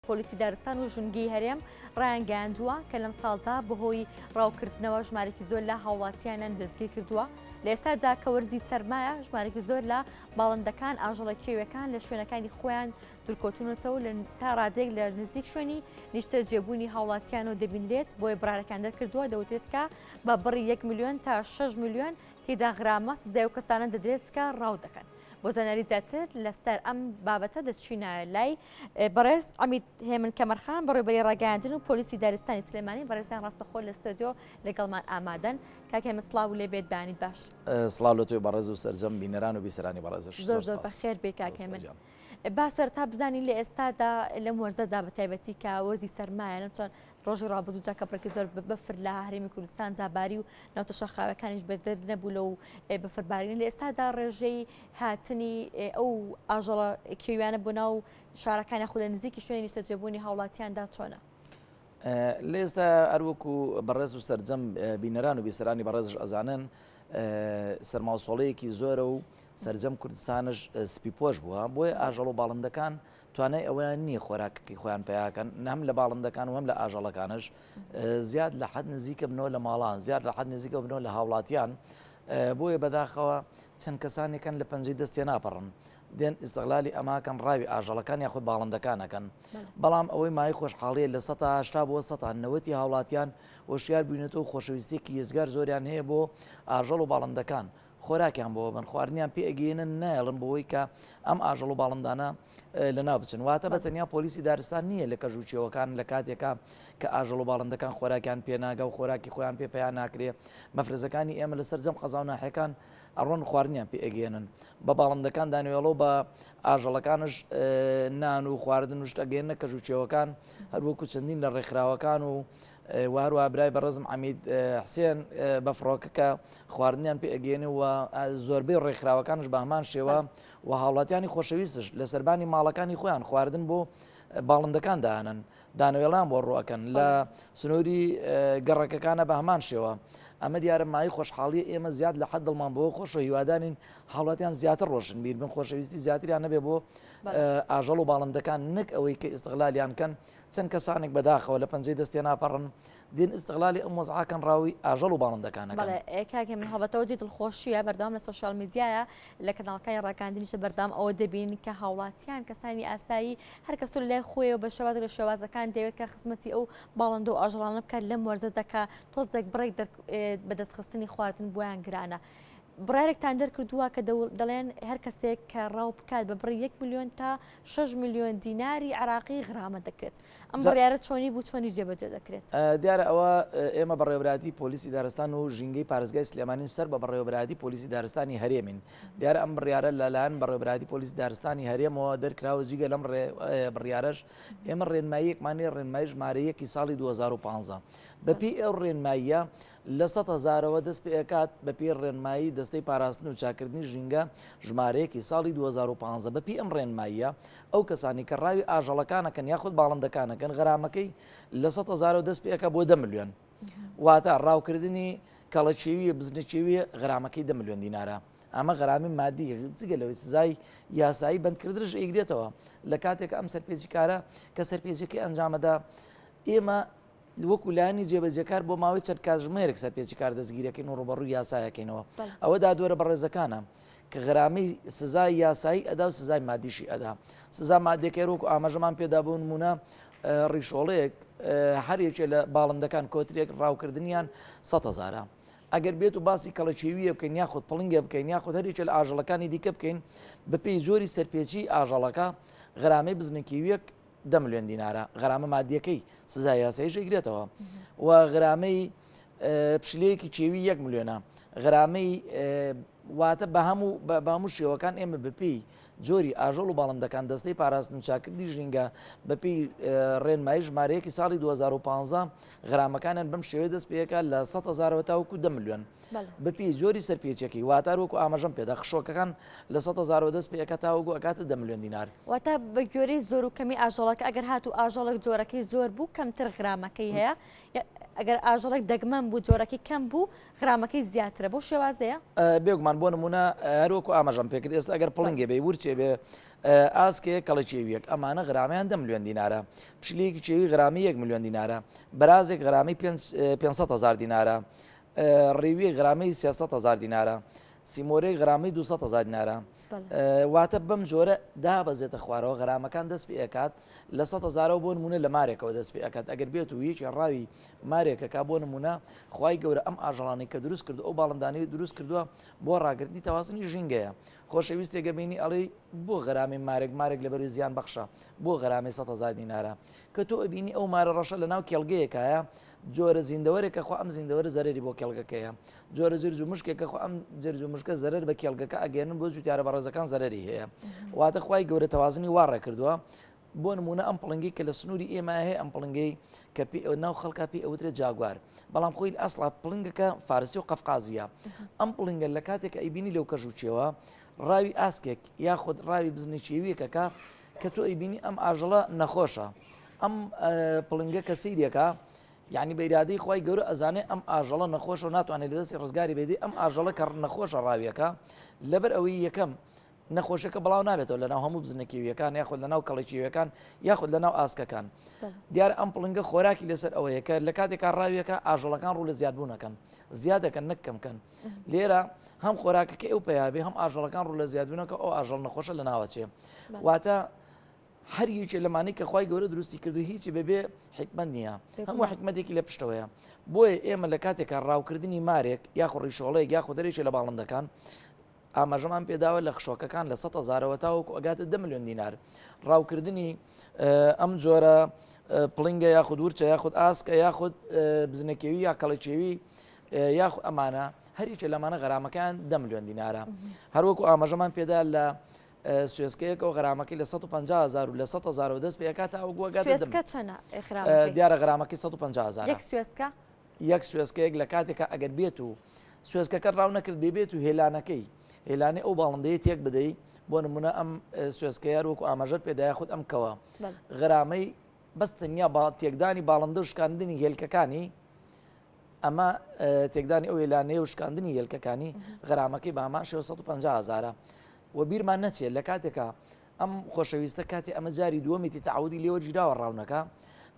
پۆلیسی دارستان و ژنگی هەرێم ڕایانگەیاندووە کە لەم ساڵدا بەهۆی ڕاوکردنەوە ژمارەی زۆر لە هاوڵاتیانیان دەستگیر کردووە. لە ئێستادا کە وەرزی سەرمایە ژمارەی زۆر لە باڵندەکان ئاژەڵە کێویەکان لە شوێنەکانی خۆیان دوورکەوتونەتەوە تا ڕادێک لە نزیک شوێنی نیشتە جێبوونی هاوڵاتیان و دەبینرێت بۆی برارەکان دەرکردووە. دەوتێت کە بە بڕی 1 میلیۆن تا 6 میلیۆن تێدا غرامە سزای و کەسانە دەدرێت کە ڕاو دەکەن. بۆ زانیاری زیاتر لەسەر ئەم بابەتە دەچینە لای بەڕێز ئەمید هێمن کەمەرخان بەڕێوەبەری ڕاگەیاندن و پۆلیسی دارستانی سلێمانی. بەڕێزیان ڕاستەخۆ لە ستۆدیۆ لەگەڵمان ئامادەن. کاکە ئێمە سڵاو لێ بێت بەیانیت باش. سڵاو لە تۆی بەڕێز و سەرجەم بینەران و بیسەرانی بەڕێزش زۆر زۆر بەخێر بێت کاکە هێمن. با سەرتا بزانین لە ئێستادا لەم وەرزەدا بە تایبەتی کە وەرزی سەرمایە نەچۆن ڕۆژی ڕابردوودا کە بڕێکی زۆر بەفر لە هەرێمی کوردستان جاباری و ناوتە شەخاوەکانیش بەدەر نەبوو لەو بەفربارین. لە ئێستادا ڕێژەی هاتنی ئەو ئاژەڵە کێویانە بۆ ناو شارەکانی خۆ لە نزیکی شوێنی نیشتە جێبوونی هاوڵاتیاندا چۆنە؟ لە ئێستا هەروەکو بەڕێز و سەرجەم بینەران و بیسەرانی بەڕێزش ئەزانن سەرماوسۆڵەیەکی زۆرە و سەرجەم کوردستانش سپیپۆش بووە، بۆیە ئاژەڵ و باڵندەکان توانای ئەویان نییە خۆراکەکەی خۆیان پیاکەن، نەم لە باڵندەکان و هەم لە ئاژەڵەکانش زیاد لە حەد نزیکە بنەوە لە ماڵان، زیاد لە حەد نزیکە بنەوە لە هاوڵاتیان. بۆیە بەداخەوە چەند کەسانێکن لە پەنجەی دەستێ ناپەڕن، دێن ئیستیغلالی ئەماکەن ڕاوی ئاژەڵەکان یاخود باڵندەکانەکەن. بەڵام ئەوەی مای خۆشحاڵیە لە 180 بۆ 190 هاوڵاتیان وەشیار بوونێتەوە خۆشەویستێکی هێزگار زۆریان هەیە بۆ ئاژەڵ و باڵندەکان. خۆراکیان بۆ بن خواردنیان پێ ئەگەێنن نایڵن بۆەوەی کە ئەم ئاژەڵ و باڵندانە لەناو بچن. واتە بە تەنیا پۆلیسی دارستان نییە لە کەژووچێوەکان لە کاتێکا کە ئاژەڵ و باڵندەکان خۆراکیان پێناگە و خۆراکی خۆیان پێ پێیان ناکرێ. مەفرزەکانی ئێمە لە سەرجەم قەزا و ناحەکان ئەڕۆن خواردنیان پێ ئەگەێنن، بە باڵندەکان دانوێڵەوە بە ئاژەڵەکانش نان و خواردن و شتەگەێنە کەژووچێوەکان هەروەکو چەندین لە ڕێکخراوەکان و وهروە برای بەڕێزم عەمید حسێن بە فڕۆکە کە خواردنیان پێ ئەگەێنێ و زۆربەی ڕێکخراوەکانش بە هەمان شێوە و هاوڵاتیانی خۆشەویستش لە سەربانی ماڵەکانی خۆیان خواردن بۆ باڵندەکان داهێنن، دانەوێڵان بۆ ڕوەکەن لە سنووری گەڕەکەکانە بە هەمان شێوە. ئەمە دیارە مای خۆشحاڵی ئێمە زیاد لە حەد دڵمان بۆ خۆشە هیوادانین هاوڵاتیان زیاتر ڕۆشن بیر بن، خۆشەویستی زیاتریان نەبێ بۆ ئاژەڵ و باڵندەکان، نەک ئەوەی کە ئیستیغلالیان کەن. چەند کەسانێک بەداخەوە لە پەنجەی دەستێ ناپەڕن دێن ئیستیغلالی ئەم وەزعاکەن ڕاوی ئاژەڵ و باڵندەکانەکەن. کاکە من هەڵبەتەوە دڵخۆشیە بەردەوام لە سۆشیال میدیایە لە کەناڵەکانی ڕاگەاندنیشە بەردەوام ئەوە دەبین کە هاوڵاتیان کەسانی ئاسایی هەر کەس لای خۆیەوە بە شێواز لە شێوازەکان دەوێت کە خزمەتی ئەو باڵندە و ئاژەڵانە بکات لەم وەرزە دەکا تۆزێک بڕێک بەدەستخستنی خواردن بۆیان گرانە. بڕارێکتان دەرکردووە کە دەڵێن هەر کەسێک کە ڕاو بکات بە بڕی 1 میلیۆن تا 6 میلیۆن دیناری عراقی غرامە دەکرێت. ئەم بڕیارە چۆنی بوو چۆنی جێبەجێ دەکرێت؟ دیارە ئەوە ئێمە بەڕێوەبەراتی پۆلیسی دارستان و ژینگەی پارێزگای سلێمانی سەر بە بەڕێوەبەراتی پۆلیسی دارستانی هەرێمین. دیارە ئەم بڕیارە لەلایەن بەڕێوەبەراتی پۆلیسی دارستانی هەرێمەوە دەرکراوە. جگە لەم بڕیارەش ئێمە ڕێنماییەکمانی ڕێنمایی ژمارەیەکی ساڵی 2015 بەپی ئەو ڕێنماییە لە 100,000ەوە دەست پێ ئەکات بەپی ڕێنمایی دەستەی پاراستن و چاکردنی ژینگە ژمارەیەکی ساڵی 2015 بەپی ئەم ڕێنماییە ئەو کەسانی کە ڕاوی ئاژەڵەکانەکەن یاخود باڵندەکانەکەن غرامەکەی لە 100,000 دەست پێ ئەکە بۆ 10 میلیۆن. واتە ڕاوکردنی کەڵەچێویە بزنەچێویە غرامەکەی 10 میلیۆن دینارە. ئەمە غرامی مادی جگە لەوەی سزای یاسایی بەندکردنش ئیگرێتەوە لە کاتێک ئەم سەرپێچی کارە کە سەرپێچەکەی ئەنجامەدا. ئێمە وەکو لایانی جێبەجێکار بۆ ماوەی چەند کاتژمێرێک سەرپێچی کار دەستگیرەکەین و ڕوبەڕووی یاسایەکەینەوە. ئەوە دادوەرە بەڕێزەکانە کە غرامی سزای یاسایی ئەدا و سزای مادیشی ئەدا. سزا مادیەکەی وەکو ئاماژەمان پێدابوو نمونە ڕیشۆڵەیەک هەرێکێ لە باڵندەکان کۆترێک ڕاوکردنیان 100,000. ئەگەر بێت و باسی کەڵەچێویە بکەین یاخود پڵنگە بکەین یاخود هەرێکێ لە ئاژەڵەکانی دیکە بکەین بەپێی زۆری سەرپێچی ئاژەڵەکە غرامی بزنەکێویەک 10 میلیۆن دینارە. غرامە مادیەکەی سزای یاساییش ئیگرێتەوە و غرامەی پشلەیەکی چێوی 1 میلیۆنە. غرامەی واتە بە هەموو شێوەکان ئێمە بەپێی جۆری ئاژەڵ و باڵندەکان دەستەی پاراستن و چاکردی ژینگە بەپێی ڕێنمایی ژمارەیەکی ساڵی 2015 غرامەکانیان بەم شێوەیە دەست پێەکە لە 100,000 تاوەکو 10 میلیۆن بەپێی جۆری سەرپێچەکەی. واتە وەکو ئاماژەم پێدا خشۆکەکان لە 100,000 دەست پێەکە تاوەکو ئەکاتە 10 میلیۆن دینار. واتە بە گوێرەی زۆر و کەمی ئاژەڵەکە ئەگەر هات و ئاژەڵک جۆرەکەی زۆر بوو کەمتر غرامەکەی هەیە ئەگەر ئاژەڵێک دەگمەن بوو جۆرەکەی کەم بوو غرامەکەی زیاترە بۆ شێوازەیە بێگومان بۆ نمونە هەروەکو ئاماژەم پێکرد ئێستا ئەگەر پڵنگێ بێ ورچێ بێ ئاسکێ کەڵە چێویەک ئەمانە غرامیان 10 ملیۆن دینارە پشلێکی چێوی غرامی 1 ملیۆن دینارە بەرازێک غرامی 500,000 دینارە ڕێوی غرامی 300,000 دینارە سیمۆرەی غرامی 200,000 دینارە واتە بەم جۆرە دابەزێتە خوارەوە غرامەکان دەست پێ ئەکات لە 100,000 بۆ نمونە لە مارێکەوە دەست پێ ئەکات ئەگەر بێت و یەکی ڕاوی مارێکەکە بۆ نمونە خوای گەورە ئەم ئاژەڵانی کە دروست کرد ئەو باڵندانی دروست کردووە بۆ ڕاگرنتی تەوازنی ژینگەیە خۆشەویستێکە بینی ئەڵێ بۆ غرامی مارێک لەبەروی زیان بەخشە بۆ غرامی 100,000 دینارە کە تۆ ئەبینی ئەو مارە ڕەشە لە ناو کێڵگەیەکایە جۆرە زیندەوەرێکە خۆ ئەم زیندەوەرە زەرری بۆ کێڵگەکەیە جۆرە جرج و مشکێکە خۆ ئەم جرج و مشکە زەرەر بە کێڵگەکە ئەگەێنن بۆ جوتیارە بەڕێزەکان زەرری هەیە واتە خوای گەورە تەوازنی وارڕە کردووە بۆ نمونە ئەم پڵنگی کە لە سنووری ئێمە هەیە ئەم پڵنگەی کە ناو خەڵکا پێی ئەوترێت جاگوار بەڵام خۆی ئەسڵا پڵنگەکە فارسی و قەفقازیە ئەم پڵنگە لە کاتێک ئەیبینی لەو کەژوچێەوە ڕاوی ئاسکێک یاخود ڕاوی بزنێکیویەکەکە کە تۆ ئەیبینی ئەم ئاژەڵە نەخۆشە ئەم پڵنگە کە سیرەکە یعنی بە ئیرادەی خی گەورە ئەزانێ ئەم ئاژەڵە نەخۆش و ناتوانێت لە دەستی ڕزگاری بێدی ئەم ئاژەڵە کە نەخۆشە ڕاویەکە لەبەر ئەوەی یەکەم نەخۆشەکە بڵاو نابێتەوە لە ناو هەموو بزنەکیویەکان یاخود لە ناو کەڵێکیویەکان یاخود لە ناو ئاسکەکان دیارە ئەم پڵنگە خۆراکی لەسەر ئەوەیە کە لە کاتێکا ڕاویەکە ئاژەڵەکان ڕوو لە زیادبوونەکەن زیادەکەن نەکەمکەن لێرە هەم خۆراکەکە ئەو پیاابێ هەم ئاژەڵەکان ڕوو لە زیادبوونەکە ئەو ئاژەڵ نەخۆشە لە ناوەچێ واتە هەر یەکێ لەمانەی کە خی گەورە دروستی کردو هیچی بەبێ حکمت نییە هەموو حکمتێکی لە پشتەوەیە بۆیە ئێمە لە کاتێکە ڕاوکردنی مارێک یاخۆ ڕیشۆڵەیەک یاخۆ دەرێکی لە باڵندەکان ئاماژەمان پێداوە لە خشۆکەکان لە 100,000ەوە تاوەکو ئەگاتە 10 ملیۆن دینار ڕاوکردنی ئەم جۆرە پڵنگە یاخود ورچە یاخود ئاسکە یاخود بزنەکەوی یا کەڵەچێوی یاخود ئەمانە هەریچە لەمانە غەرامەکان 10 ملیۆن دینارە هەروەکو ئاماژەمان پێدا لە سوێسکەیەکەوە غرامەکەی لە 150,000 و لە 100,000 دەست پێکاتە ئەو دیارە غرامەکەی 150,000 یەک سوێسکەیەک لە کاتێکە ئەگەر بێت و سوێسکەکە ڕاو نەکرد بێت و هێلانەکەی هێلانەی ئەو باڵندەیە تێک بدەیت بۆ نمونە ئەم سوێسکەیە وەکو ئاماژەر پێدای خودت ئەم کەوە غرامەی بەستنیا تێکدانی باڵندە و شکاندنی هێلکەکانی ئەمە تێکدانی ئەو هێلانەیە و شکاندنی هێلکەکانی غرامەکەی بامان 650,000 و بیرمان نەچێت لە کاتێکە ئەم خۆشەویستە کاتی ئەمە جاری دووەمیتی تەعودی لێوە گیراوە ڕاونەکە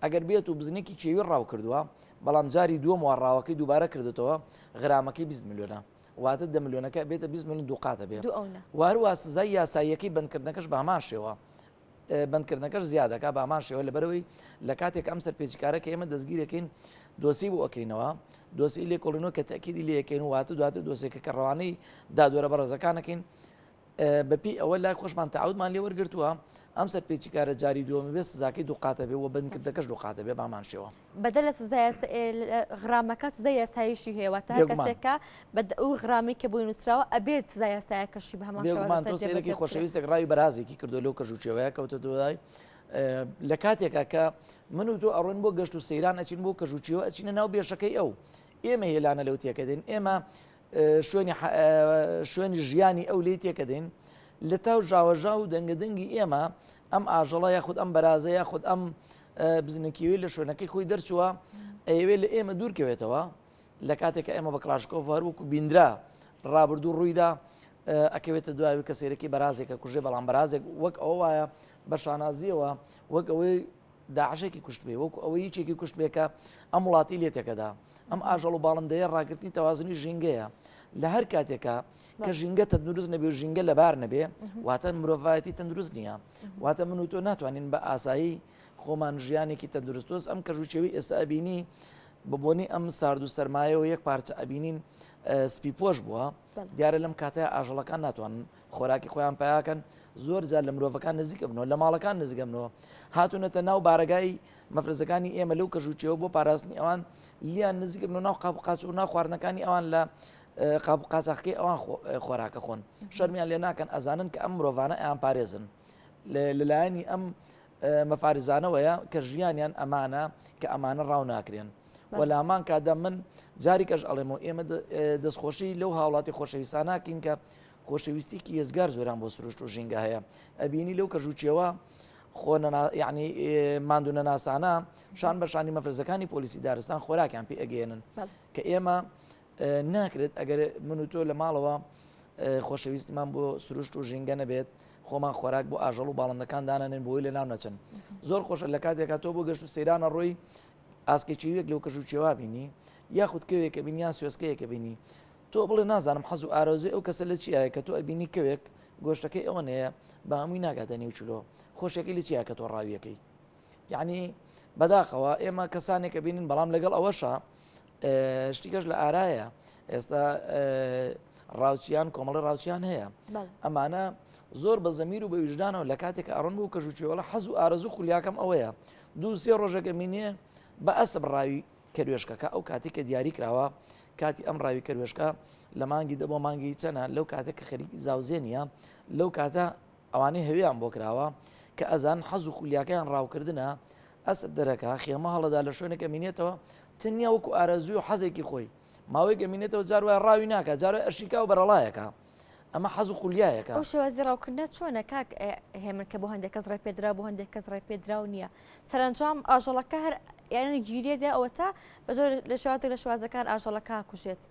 ئەگەر بێت و بزنێکی چێوی ڕاو کردووە بەڵام جاری دووەم ڕاوەکەی دووبارە کردێتەوە غرامەکەی 20 ملیۆنە واتە 10 ملیۆنەکە بێتە 20 ملیۆن دووقاتە بێت وهروە سزای یاساییەکەی بەندکردنەکەش بە هەمان شێوە بەندکردنەکەش زیادەکە بە هەمان شێوە لەبەرەوەی لە کاتێک ئەم سەرپێچکارەکە ئێمە دەستگیرەکەین دۆسی بۆ ئەەکەینەوە دۆسی لێکۆڵینەوە کە تەکیدی لەکەین واتە دواتە دۆسێکە کە ڕەوانەی دادوەرە بەڕێزەکانەکەین بەپی ئەوە لای خۆشمان تەعودمان لێ وەرگرتووە ئەم سەرپێچی کارە جاری دووەمی بێ سزاکەی دووقاتە بێ و بەندکردەکەش دووقاتە بێ بامان شێوە بەدە لە غرامەکە سزای یاساییشی هەیە تا کەسێکە ئەو غرامی کە بۆی نووسراوە ئەبێت سزای یاسایەکەشی بە هەمان شێوەیەکی خۆشەویستێک ڕاوی بەرازێکی کردو لەو کەژوچێوەیە کەوتە دوای لە کاتێکە کە من و تۆ ئەڕۆین بۆ گەشت و سەیران ئەچین بۆ کەژوچیەوە ئەچینە ناو بێشەکەی ئەو ئێمە هێلانە لەو تێکە دێن ئێمە شوێنی ژیانی ئەو لێ تێکە دێن لە تاو ژاوەژا و دەنگەدەنگی ئێمە ئەم ئاژەڵە یاخود ئەم بەرازە یاخود ئەم بزنکیوی لە شوێنەکەی خۆی دەرچووە ئەوێ لە ئێمە دوورکەوێتەوە لە کاتێکە ئێمە بە کلاشکۆڤ هەروەکو بیندرا ڕابردوو ڕوویدا ئەکەوێتە دوای کە سێرەکی بەرازێکە کوژێ بەڵام بەرازێک وەک ئەوە وایە بە شانازیەوە وەک ئەوەی داعشێکی کوشت بێ وەکو ئەوەی هیچێکی کوشت بێکە ئەم وڵاتی لێتێکەدا ئەم ئاژەڵ و باڵندەیە ڕاگررتنی تەوازنی ژینگەیە لە هەر کاتێکە کە ژینگە تەندروست نەبێ و ژینگە لەبار نەبێ واتە مرۆڤایەتی تەندروست نییە واتە من و تۆ ناتوانین بە ئاسایی خۆمان ژیانێکی تەندروستۆس ئەم کەژوچێوی ئێستا ئەبینی ببوونی ئەم سارد و سەرمایە و یەک پارچە ئەبینین سپی پۆش بووە دیارە لەم کاتەیە ئاژەڵەکان ناتوانن خۆراکی خۆیان پیاکەن زۆر زیاد لە مرۆڤەکان نزیکە بنەوە لە ماڵەکان نزیکە بنەوە هاتوونەتە ناو بارگای مەفرزەکانی ئێمە لەو کەژوچێەوە بۆ پاراستنی ئەوان لیان نزیکە بنەوە ناو قاچ و ناو خواردنەکانی ئەوان لە قاچاقی ئەوان خۆراکە خۆن شەرمیان لێ ناکەن ئەزانن کە ئەم مرۆڤانە ئەیان پارێزن لەلایەنی ئەم مەفارزانەوەیە کە ژیانیان ئەمانە کە ئەمانە ڕاو ناکرێن وەلامان کادا من جاریکەش ئەڵێمەوە ئێمە دەستخۆشی لەو هاوڵاتی خۆشەویستاناکەین کە خۆشەویستیکی هێزگار زۆران بۆ سروشت و ژینگە هەیە ئەبینی لەو کەژوچێەوە یعنی ماندوو نەناسانە شان بە شانی مەفرزەکانی پۆلیسی دارستان خۆراکیان پێ ئەگەێنن کە ئێمە ناکرێت ئەگەر من و تۆ لە ماڵەوە خۆشەویستیمان بۆ سروشت و ژینگە نەبێت خۆمان خۆراک بۆ ئاژەڵ و باڵندەکان دانانێن بۆی لە ناو نەچن زۆر خۆشە لە کاتێکا تۆ بۆ گەشت و سەیرانە ڕۆی ئاسکێکیوێک لەو کەژ و چێوا بینی یاخود کەوێکە بینی یان سوێسکەیەکە بینی تۆ بڵێ نازانم حەز و ئارۆزی ئەو کەسە لە چیایە کە تۆ ئەبینی کەوێک گۆشتەکەی ئەوە نەیە بە هەمووی ناگاتە نێو چلۆ خۆشیەکەی لە چیە کە تۆ ڕاویەکەی یعنی بەداخەوە ئێمە کەسانێکە بینین بەڵام لەگەڵ ئەوەشە شتیکەش لە ئارایە ئێستا ڕاوچیان کۆمەڵی ڕاوچیان هەیە ئەمانە زۆر بە زەمیر و بە ویژدانەوە لە کاتێک ئەڕۆن بوو کەژوچێوەڵە حەز و ئارەزوو خولیاکەم ئەوەیە دوو سێ ڕۆژەکە مینێ بە ئەسب ڕاوی کەروێشکەکە ئەو کاتی کە دیاری کراوە کاتی ئەم ڕاوی کەروێشکە لە مانگی دە بۆ مانگی چەنە لەو کاتێک کە خەریکی زاوزێنیە لەو کاتە ئەوانەی هەویان بۆ کراوە کە ئەزان حەز و خولیاکەیان ڕاوکردنە ئەسب دەرەکە خێمە هەڵەدا لە شوێنێکە مینێتەوە تەنیا وەکو ئارەزوی و حەزێکی خۆی ماوەی گەمینێتەوە جاروای ڕاوی ناکە جارە ئەشیکا و بەرەڵایەکە ئەمە حەز و خولیایەکە ئەو شێوازی ڕاوکردنە چۆنە کاک هێمن کە بۆ هەندێک کەس ڕێ پێدرا بۆ هەندێک کەس ڕێ پێدراو نییە سەرنجام ئاژەڵەکە هەر یانە گیرێدا ئەوە تا بە زۆر لە شێوازێک لە شوازەکان ئاژەڵەکە کوژێت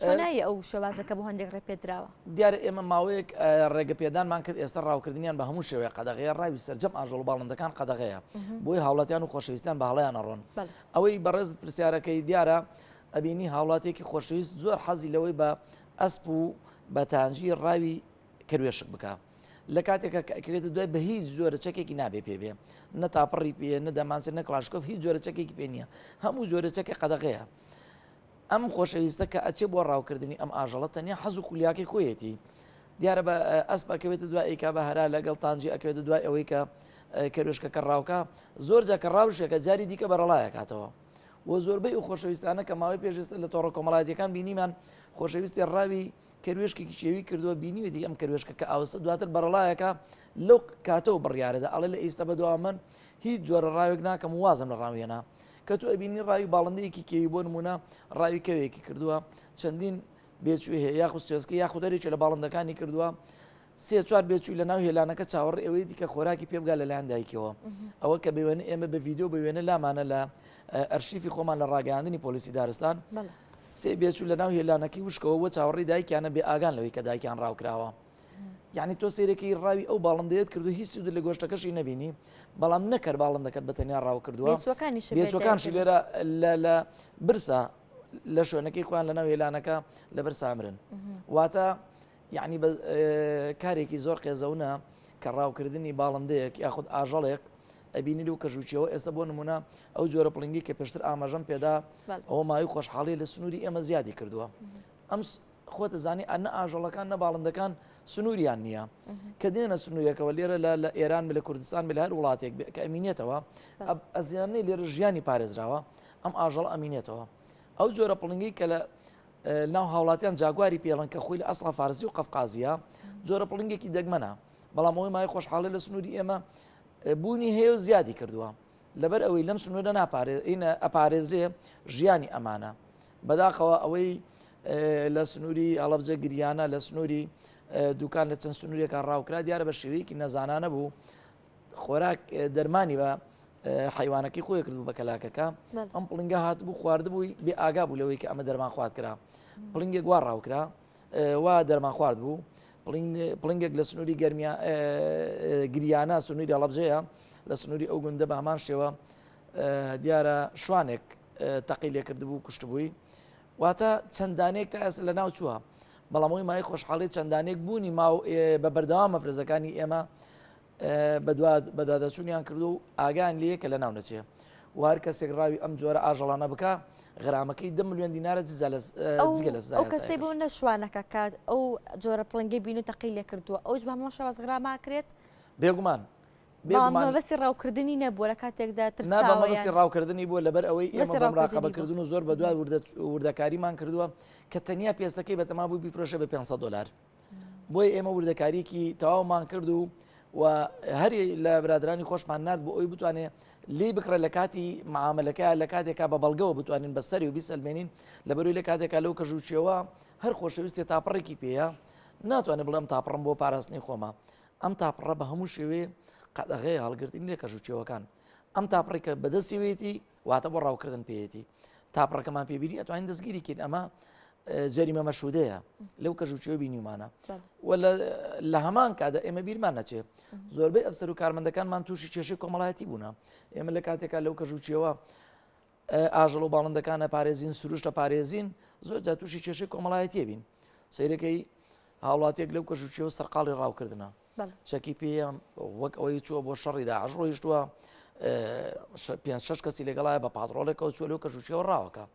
چۆنایە ئەو شێوازەکە بۆ هەندێک ڕێ پێدراوە دیارە ئێمە ماوەیەک ڕێگە پێدانمان کرد ئێستا ڕاوکردنیان بە هەموو شێوەیە قەدەغەیە ڕاوی سەرجەم ئاژەڵ و باڵندەکان قەدەغەیە بۆی هاوڵاتیان و خۆشەویستیان بە هەڵەیان ئەڕۆن ئەوەی بەڕێز پرسیارەکەی دیارە ئەبینی هاوڵاتێکی خۆشەویست زۆر حەزی لەوەی بە ئەسپ و بە تانجی ڕاوی کەروێشک بکە لە کاتێکە ئەکرێتە دوای بە هیچ جۆرە چەکێکی نابێ پێبێ نە تاپەڕی پێ نەدەمانچێت نە کلاشکۆف هیچ جۆرە چەکێکی پێ نییە هەموو جۆرە چەکێ قەدەغەیە ئەم خۆشەویستە کە ئەچێ بۆ ڕاوکردنی ئەم ئاژەڵە تەنیا حەز و خولیاکەی خۆیەتی دیارە بە ئەسپ ئەکەوێتە دوای ئەیکا بە هەرا لەگەڵ تانجی ئەکەوێتە دوای ئەوەی کە کەروێشکەکە ڕاوکە زۆر جاکە ڕاوشێکە جاری دیکە بەرەڵایە کاتەوە و زۆربەی و خۆشەویستانە کە ماوەی پێشێستا لە تۆڕە کۆمەڵایەتیەکان بینیمان خۆشەویستی ڕاوی کەروێشکێکی شێوی کردووە بینیوێتی ئەم کەروێشکە کە ئاوسە دواتر بەرەڵایەکە لەو کاتەوە بڕیارەدا ئەڵێ لە ئێستا بەدوام من هیچ جۆرە ڕاوێک ناکەم وازم لە ڕاوێنە کە تو ئەبینی ڕاوی باڵندەیەکی کێوی بۆ نمونە ڕاوی کەوێکی کردووە چەندین بێچوی هەیە یاخود سێسکە یاخود دەرێکی لە باڵندەکانی کردووە سێ چوار بێچووی لە ناو هێلانەکە چاوەڕ ئەوەی دیکە خۆراکی پێ بگا لەلایەن دایکەوە ئەوە کە بێوێنە ئێمە بە ڤیددیۆ بەوێنە لامانە لە ئەرشیفی خۆمان لە ڕاگەاندنی پۆلیسی دارستان سێ بێچوو لە ناو هێلانەکەی وشکەوە بۆ چاوەڕی دایکیانە بێ ئاگان لەوەی کە دایکیان ڕاوکراوە یعنی تۆ سیرەکەی ڕاوی ئەو باڵندەیەت کردو هیچ سوود لە گۆشتەکەشی نەبینی بەڵام نەکرد باڵندەکەت بە تەنیا ڕاو کردووە بێچوەکانشی لێرە لە برسا لە شوێنەکەی خۆیان لە ناو هێلانەکە لە برسا مرن واتە یعنی بە کارێکی زۆر قێزەونە کە ڕاوکردنی باڵندەیەک یاخود ئاژەڵێک ئەبینی و کەژوچیەوە ئێستا بۆ نمونە ئەو جۆرە پڵنگی کە پێشتر ئاماژەم پێدا ئەوە ماوەی خۆشحاڵی لە سنووری ئێمە زیادی کردووە ئەم خۆتە زانی ئەنە ئاژەڵەکان نە باڵندەکان سنووریان نییە کە دێنە سنووریەکەەوە لێرە لە ئێران لە کوردستان لە هەر وڵاتێک کە ئەمینێتەوە ئەزیانەی لێرە ژیانی پارێزراوە ئەم ئاژەڵ ئەمینێتەوە ئەو جۆرە پڵنگی کە لە ناو هاوڵاتیان جاگواری پێڵن کە خۆی لە ئەسڵ فارزی و قەفقازیە جۆرە پڵنگێکی دەگمەنە بەڵام ئەوەی مای خۆشحاڵی لە سنووری ئێمە بوونی هەیە و زیادی کردووە لەبەر ئەوەی لەم سنوورە ئەپارێزرێ ژیانی ئەمانە بەداخەوە ئەوەی لە سنووری هەڵەبجە گریانە لە سنووری دوکان لە چەند سنوورێکە ڕاوکرا دیارە بە شێوەیەکی نەزانانە بوو خۆراک دەرمانی بە حیوانەکەی خۆی کردبوو بە کەلاکەکە ئەم پڵنگە هاتبوو خواردبووی بێ ئاگا بوو لەوەی کە ئەمە دەرمان خوارد کرا پڵنگێک وا ڕاوکرا وا دەرمان خوارد بوو پڵنگێک لە سنووری گەرمیا گریانە سنووری هەڵەبجەیە لە سنووری ئەو گوندە بە هەمان شێوە دیارە شوانێک تەقی لێ کردبوو کوشتبووی واتە چەندانێک تا ئێستا لە ناو چووە بەڵامەوەی مای خۆشحاڵی چەندانێک بوونی ماو بە بەردەوام مەفرزەکانی ئێمە بەدادەچوونیان کردو و ئاگان لێ کە لە ناو نەچێ و هەر کەسێک ڕاوی ئەم جۆرە ئاژەڵانە بکە غرامەکەی 10 ملیۆن دینارە جگە لە ئەو کەسەی بوو نەشوانەکە کات ئەو جۆرە پڵنگی بین و تەقی لێ کردووە ئەوش بە هەموو شێواز غراماکرێت بێگومان بەسی ڕاوکردنی نەبووە لە کاتێکدا ترساوەسی ڕاوکردنی بووە لەبەر ئەوەی ئێمە بە مراقەبەکردن و زۆر بەدوای وردەکاریمان کردووە کە تەنیا پێستەکەی بەتەما بوو بیفرۆشە بە $500 بۆی ئێمە وردەکاریکی تەواومان کرد و هەری لە برادرانی خۆشمان نرد بۆ ئەوی بتوانێت لی بکرە لە کاتی معاملەکە لە کاتێکا بە بەڵگەوە بتوانین بەسەری و بیسەلمێنین لەبەروی لە کاتێکا لەو کەژوچیەوە هەر خۆشەویستی تاپەڕێکی پێەیە ناتوانێت بڵێم تاپڕم بۆ پاراستنی خۆمە ئەم تاپڕە بە هەموو شێوێ قەدەغەیە هەڵگرتنی لێ کەژوچێوەکان ئەم تاپڕێک کە بەدەستیوێتی واتە بۆ ڕاوکردن پێێتی تاپڕەکەمان پێبیری ئەتوانین دەستگیریکەین ئەمە جەریمە مەشهودەیە لەو کەژوچێوە بینیمانە لە هەمان کادا ئێمە بیرمان نەچێت زۆربەی ئەفسەر و کارمەندەکانمان تووشی کێشەی کۆمەڵایەتی بوونا ئێمە لە کاتێکا لەو کەژوچێوە ئاژەڵ و باڵندەکانە پارێزین سروشتە پارێزین زۆر جا تووشی کێشەی کۆمەڵایەتیە بین سیرەکەی هاوڵاتێک لەو کەژوچێوە سەرقاڵی ڕاوکردنە چەکی پێم وەک ئەوەی چووە بۆ شەڕیدا ڕۆیشتووە 5-6 کەسی لەگەڵایە بە پاتڕۆڵێکەوە چوە لەو کەژوچێوە ڕاوەکە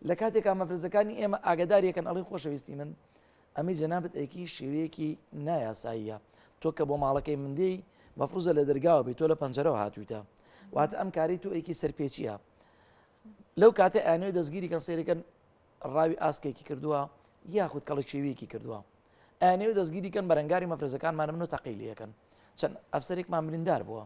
لە کاتێکا مەفرزەکانی ئێمە ئاگداریەکەن ئەڵی خۆشەویستی من ئەمی جەنابەت ئەیکی شێوەیەکی نایاساییە تۆ کە بۆ ماڵەکەی مندەی مەفروزە لە دەرگاوە بێت تۆ لە پەنجەرەوە هاتوویتە واتە ئەم کاری تۆ ئەیکی سەرپێچیە لەو کاتێ ئەنوێ دەستگیری کەن سێرەکەن ڕاوی ئاسکێکی کردووە یاخود کەڵی شێوەیەکی کردووە ئەنێو دەستگیری کەن بەرەنگاری مەفرزەکانمان من و تەقیلیەکەن چەند ئەفسەرێکمان بریندار بووە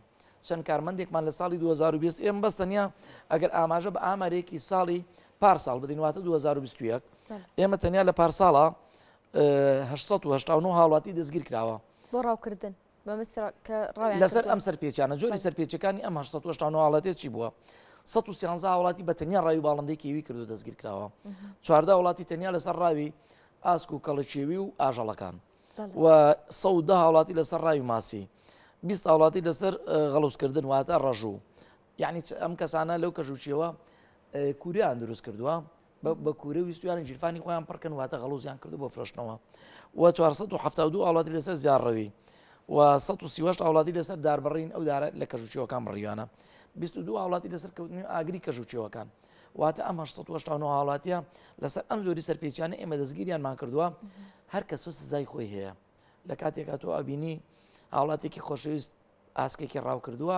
چەند کارمەندێکمان لە ساڵی 2020 ئێمە بەستەنیا ئەگەر ئاماژە بە ئامارێکی ساڵی پارساڵ بدەینواتە 2021 ئێمە تەنیا لە پارساڵە 1970 هاوڵاتی دەستگیر کراوە بۆ ڕاوکردن لەسەر ئەم سەرپێچانە جۆری سەرپێچەکانی ئەم 1970 هاوڵاتێت چی بووە 113 وڵاتی بە تەنیا ڕاوی باڵندەی کێوی کردو دەستگیر کراوە 14 وڵاتی تەنیا لەسەر ڕاوی ئاسک و کەڵەچێوی و ئاژەڵەکان و 110 وڵاتی لەسەر ڕاوی ماسی 20 وڵاتی لەسەر غەڵوسکردن واتە ڕەژوو یعنی ئەم کەسانە لەو کەژوچیەوە کووریان دروست کردووە بە کوورە ویستویانی جیرفانی خۆیان پڕکەن واتە غەڵوزیان کردو بۆ فرۆشتنەوە و 472 وڵاتی لەسەر زیارڕەوی و 138 وڵاتی لەسەر داربڕین ئەو دارە لە کەژوچیەوەکان بڕیوانە 22 وڵاتی لەسەر کەوتنی ئاگری کەژوچیەوەکان واتە ئەم 1970 وڵاتیە لەسەر ئەم زۆری سەرپێچیانە ئێمە دەستگیریانمان کردووە هەر کەس سزای خۆی هەیە لە کاتێکا تۆ ئەبینی هاوڵاتێکی خۆشەویست ئاسکێکی ڕاو کردووە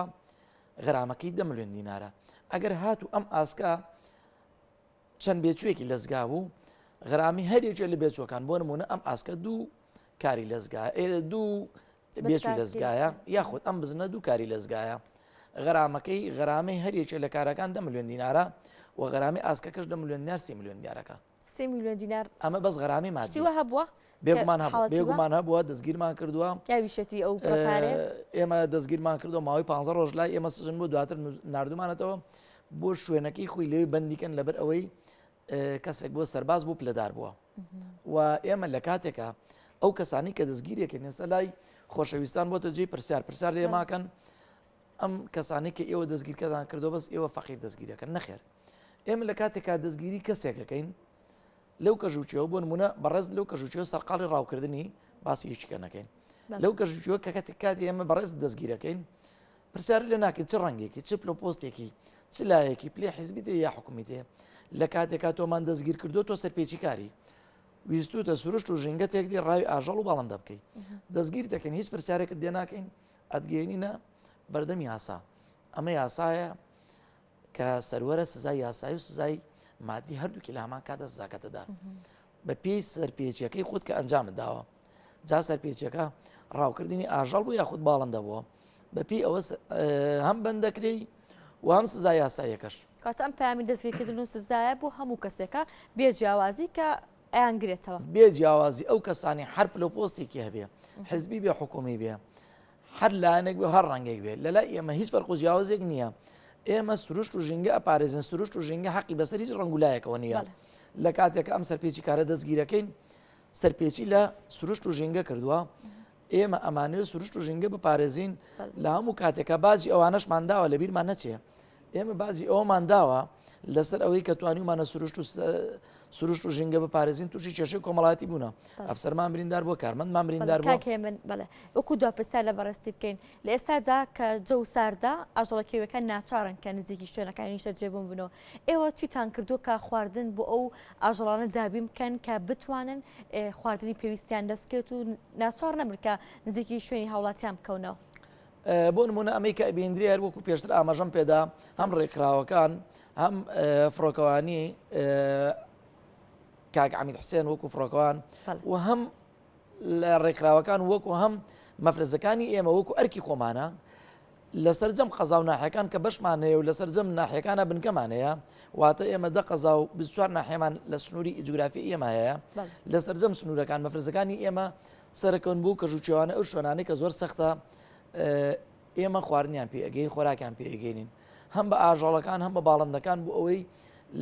غرامەکەی 10 ملیۆن دینارە ئەگەر هاتو ئەم ئاسکە چەند بێچوویەکی لەزگا بوو غرامی هەرێکێ لە بێچووەکان بۆ نمونە ئەم ئاسکە دوو کاری لەزگایە دوو بێچوو لەزگایە یاخود ئەم بزنە دوو کاری لەزگایە غرامەکەی غرامەی هەرێکێ لە کارەکان 10 ملیۆن دینارە و غرامی ئاسکەکەش 10 ملیۆن دینار 30 ملیۆن دیارەکە 3 ملیۆن دینار ئەمە بەس غرامی مادی هەبووە بێگومان هەبووە دەستگیرمان کردووە یاویشەتی ئەو ئێمە دەستگیرمان کردو ماوەی 15 ڕۆژ لای ئێمە سژن بۆ دواتر نردومانەتەوە بۆ شوێنەکەی خۆی لێوی بەندیکەن لەبەر ئەوەی کەسێک بۆ سەرباز بوو پلەدار بووە و ئێمە لە کاتێکە ئەو کەسانی کە دەستگیرێکە نێستا لای خۆشەویستان بۆتە جێی پرسیار لێ ماکەن ئەم کەسانی کە ئێوە دەستگیرکەدان کردو بەس ئێوە فەقیر دەستگیرەکەن نەخێر ئێمە لە کاتێکا دەستگیری کەسێکەکەین لەو کەژوچیەوە بۆ نمونە بەڕێز لەو کەژوچیەوە سەرقاڵی ڕاوکردنی باسی هیچکە نەکەین لەو کەژوچیەوە کە کاتی ئێمە بەڕێز دەستگیرەکەین پرسیار لێ ناکەین چ ڕەنگێکی چ پلۆپۆستێکی چ لایەکی پلێ حیزبی دێ یا حکومی دێ لە کاتێکا تۆمان دەستگیر کردو تۆ سەرپێچی کاری ویستوتە سروشت و ژینگە تێکدی ڕاوی ئاژەڵ و باڵندە بکەیت دەستگیر دەکەین هیچ پرسیارێکت دێ ناکەین ئەتگەێنینە بەردەمی یاسا ئەمە یاسایە کە سەروەرە سزای یاسایی و سزای مادی هەردووکی لە هەمان کاتە سزاکەتەدا بە پێی سەرپێچیەکەی خودت کە ئەنجامت داوە جا سەرپێچیەکە ڕاوکردنی ئاژەڵ بوو یاخود باڵندە بووە بە پێی ئەوە هەم بەندەکرێی و هەم سزای یاسایەکەش کاتە ئەم پامی دەستگیرکردن و سزایە بۆ هەموو کەسێکە بێجیاوازی کە ئەیانگرێتەوە بێجیاوازی ئەو کەسانی هەر پلۆپۆستێکی هەبێ حزبی بێ حکومی بێ هەر لایەنێک بێ هەر ڕەنگێک بێ لەلای ئێمە هیچ فەرق و جیاوازێک نییە ئێمە سروشت و ژینگە ئەپارێزن سروشت و ژینگە حەقی بەسەر هیچ ڕەنگولایەکەوە نییە لە کاتێک ئەم سەرپێچی کارە دەستگیرەکەین سەرپێچی لە سروشت و ژینگە کردووە ئێمە ئەمانەیە سروشت و ژینگە بپارێزین لە هەموو کاتێکە باجی ئەوانەشمان داوە لە بیرمان نەچێ ئێمە باجی ئەومان داوە لەسەر ئەوەی کە توانیمانە سروشت و ژینگە بپارێزین تووشی کێشەی کۆمەڵاتی بوونە ئەفسەرمان بریندار بۆ کارمەندمان بریندار بوو من بڵێ وەکو دوپرسیار لە بەڕستی بکەین لە ئێستادا کە جە و ساردا ئاژەڵەکەوەکە ناچارن کە نزیکی شوێنەکانیشە جێبوون بنەوە ئێوە چیتان کردو کە خواردن بۆ ئەو ئاژەڵانە دابی بکەن کە بتوانن خواردنی پێویستیان دەستکەوت و ناچار نەبن کە نزیکی شوێنی هاوڵاتیان بکەونەوە بۆ نمونە ئەمەی کە ئەبێندری هەر وەکو پێشتر ئاماژەم پێدا هەم ڕێکخراوەکان هەم فڕۆکەوانی کاک عەمید حسێن وەکو فڕۆکەوان و هەم لە ڕێکخراوەکان وەکو هەم مەفرزەکانی ئێمە وەکو ئەرکی خۆمانە لەسەر جەم قەزا و ناحیەکان کە بەشمان هەیە و لەسەر جەم ناحیەکانە بنکەمان هەیە واتە ئێمە 10 قەزا و 24 ناحیەمان لە سنووری جوگرافی ئێمە هەیە لەسەر جەم سنوورەکان مەفرزەکانی ئێمە سەرەکەون بوو کەژوچێوانە ئەو شوێنانەی کە زۆر سەختە ئێمە خواردنیان پێگەین خۆراکیان پێگەینین هەم بە ئاژەڵەکان هەم بە باڵندەکان بۆ ئەوەی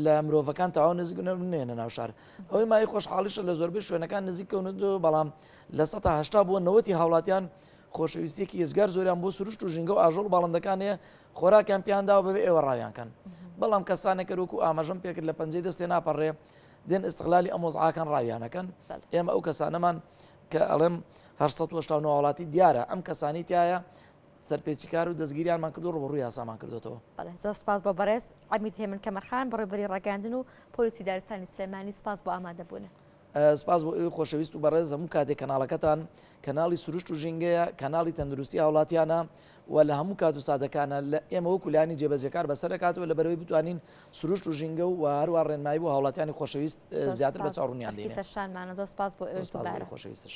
لە مرۆڤەکان تاوا نزیک نێنە ناو شار ئەوەی مای خۆشحاڵیشە لە زۆربەی شوێنەکان نزیکەونەوە بەڵام لە 1970 بۆ 90 هاوڵاتیان خۆشەویستێکی ێزگار زۆریان بۆ سروشت و ژینگە و ئاژەڵ و باڵندەکان هەیە خۆراکیان پیانداوە بەبێ ئێوە ڕاویانکەن بەڵام کەسانێکە وەکو ئاماژەم پێکرد لە پەنجەی دەستێ ناپەڕێ دێن ئستقلالی ئەم وەزعاکان ڕاویانەکەن ئێمە ئەو کەسانەمان کە ئەڵێم 1970 وڵاتی دیارە ئەم کەسانی تایە سەرپێچیکار و دەستگیریانمان کردو ڕوبڕووی یاسامان کردوێتەوە. زۆر سپاس بۆ بەڕێز عەمید هێمن کەمەرخان بەڕێوەبەری ڕاگەاندن و پۆلیسی دارستانی سلێمانی سپاس بۆ ئامادەبوون. سپاس بۆ ئێوە خۆشەویست و بەڕێز هەموو کاتێک کەناڵەکەتان کەناڵی سروشت و ژینگەیە کەناڵی تەندروستی هاوڵاتیانە و لە هەموو کات و سادەکانە لە ئێمە وەکو لایانی جێبەجێکار بەسەرکاتەوە لە بەرەوەی بتوانین سروشت و ژینگە و هەروە ڕێنمایی بۆ هاوڵاتیانی خۆشەویست زیاتر بە چاڕوونیان دێنێت. سەرشانمانە زۆر سپاس بۆ ئێوە خۆشەویستش.